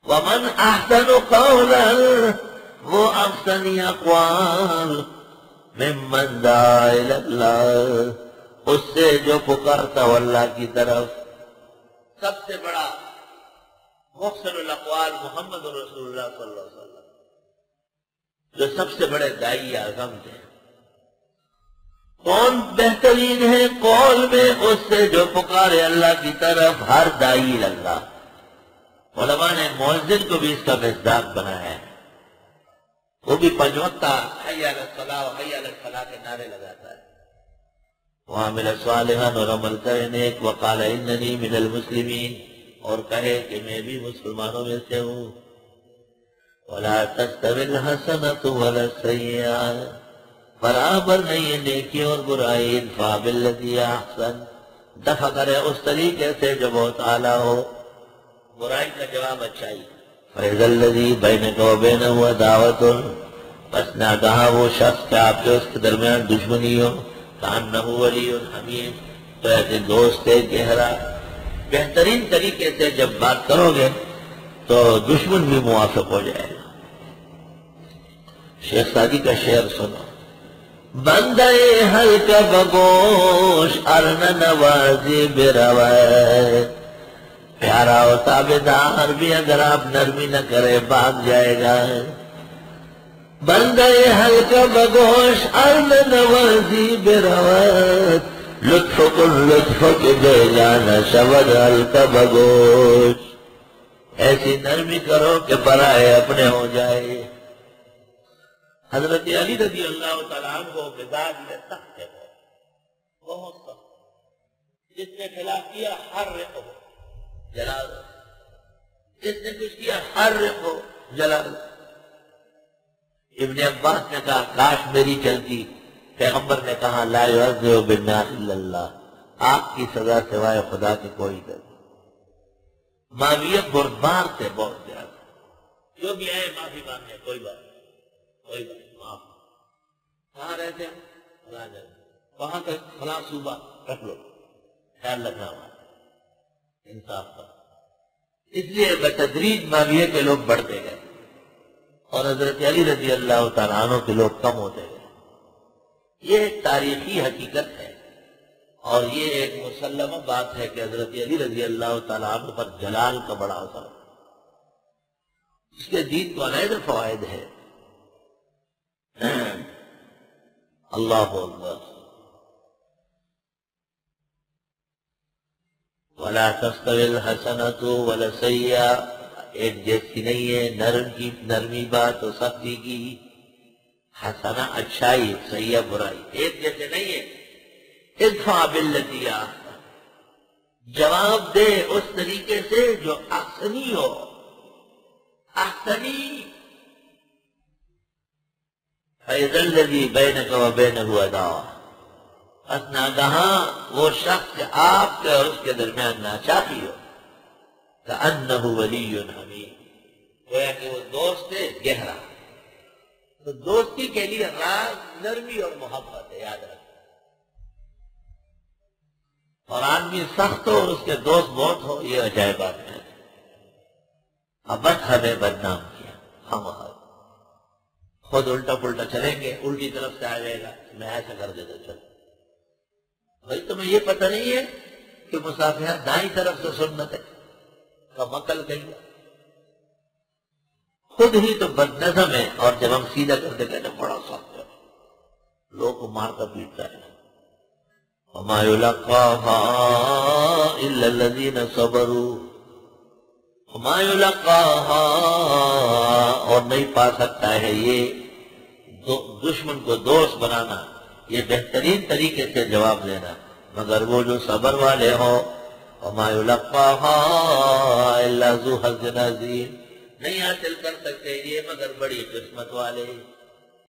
ومن احسن قولا، وہ احسنی اقوال، ممن دعا الی اللہ، اس سے جو پکارتا ہو اللہ کی طرف۔ سب سے بڑا محسن الاقوال محمد رسول اللہ صلی اللہ علیہ وسلم، جو سب سے بڑے داعی اعظم تھے۔ کون بہترین ہے قول میں؟ اس سے جو پکارے اللہ کی طرف، ہر داعی اللہ۔ علماء نے مؤذن کو بھی اس کا مصداق بنایا ہے، وہ بھی پنج وقتہ حی علی الصلاۃ و حی علی الفلاح کے نعرے لگاتا ہے۔ وعمل صالحا، اور عمل کرے نیک، وقال اننی من المسلمین، اور کہے کہ میں بھی مسلمانوں میں سے ہوں۔ ولا تستوی الحسنۃ ولا السیئۃ، برابر نہیں ہے نیکی اور برائی۔ ادفع بالذی احسن، دفع کرے اس طریقے سے جو بہت اعلیٰ ہو، برائی کا جواب اچھائی۔ فَإِذَا الَّذِي بَيْنَكَ وَبَيْنَهُ عَدَاوَةٌ، بس نہ کہا وہ شخص کہ آپ کے اس کے درمیان دشمنی ہو، کأنه ولی حمیم، تو ایسے دوست ہے گہرا۔ بہترین طریقے سے جب بات کرو گے تو دشمن بھی موافق ہو جائے گا۔ شیخ سعدی کا شعر سنو۔ بندے ہلکا بگوش ارن نوازی بروایت، پیارا و تابدار بھی اگر آپ نرمی نہ کرے بھاگ جائے گا۔ بندے ہلکا بگوش ارن نوازی بروایت، لطف کن لطف کے دے جانا شود ہلکا بگوش، ایسی نرمی کرو کہ برائے اپنے ہو جائے۔ حضرت علی رضی اللہ تعالیٰ عنہ کو مزاج میں سخت ہے، بہت سخت۔ جس نے خلاف کیا حرق ہو جلال، جس نے کچھ کیا حرق ہو جلال۔ ابن عباس نے کہا کاش میری چلتی، پیغمبر نے کہا لا یعذب بالنار الا اللہ، آپ کی سزا سوائے خدا کے کوئی نہیں۔ معاویہ بردبار سے بہت زیادہ، جو بھی آئے معافی مانگنے، کوئی بات نہیں، کوئی بات نہیں، معاف۔ کہاں رہتے ہیں؟ فلاں جگہ، وہاں تک فلاں صوبہ رکھ لو، خیال رکھنا ہوا انصاف کا۔ اس لیے بتدریج معاویہ کے لوگ بڑھتے گئے اور حضرت علی رضی اللہ تعالیٰ عنہ کے لوگ کم ہوتے گئے۔ یہ ایک تاریخی حقیقت ہے اور یہ ایک مسلمہ بات ہے کہ حضرت علی رضی اللہ تعالیٰ عنہ پر جلال کا بڑا اثر ہے۔ اس کے دین کو علیحدہ فوائد ہے۔ اللہ اکبر۔ ولا تستوی الحسنۃ ولا السیئۃ، ایک جیسی نہیں ہے نرمی بات اور سختی کی۔ حسنہ اچھائی، سیئہ برائی، ایک جیسے نہیں ہے۔ ادفع بالذی احسن، جواب دے اس طریقے سے جو احسنی ہو، احسنی۔ فَإِذَا الَّذِي بَيْنَكَ وَبَيْنَهُ عَدَاوَةٌ، بس ناگہاں وہ شخص آپ کے اور اس کے درمیان ناچاقی ہو، كَأَنَّهُ وَلِيٌّ حَمِيمٌ، گویا کہ وہ دوست ہے گہرا۔ تو دوستی کے لیے راز نرمی اور محبت ہے، یاد رکھیں۔ اور آدمی سخت ہو اور اس کے دوست بہت ہو، یہ عجائب بات ہے۔ ابد ہمیں بدنام کیا، ہم خود الٹا پلٹا چلیں گے، الٹی طرف سے آ جائے گا، میں ایسا کر دیتا چل۔ بھائی تمہیں یہ پتہ نہیں ہے کہ مسافرت دائیں طرف سے سنت ہے، کم عقل کہیں گا، خود ہی تو بد نظم ہے، اور جب ہم سیدھا کرتے کہتے بڑا سخت ہے، لوگ کو مار کر پیٹتا ہے۔ وَمَا يُلَقَّاهَا إِلَّا الَّذِينَ صَبَرُوا، وَمَا يُلَقَّاهَا، اور نہیں پا سکتا ہے یہ دشمن کو دوست بنانا، یہ بہترین طریقے سے جواب دینا، مگر وہ جو صبر والے ہوں۔ وَمَا يُلَقَّاهَا إِلَّا ذُو حَظٍّ عَظِيمٍ، نہیں حاصل کر سکتے یہ مگر بڑی قسمت والے۔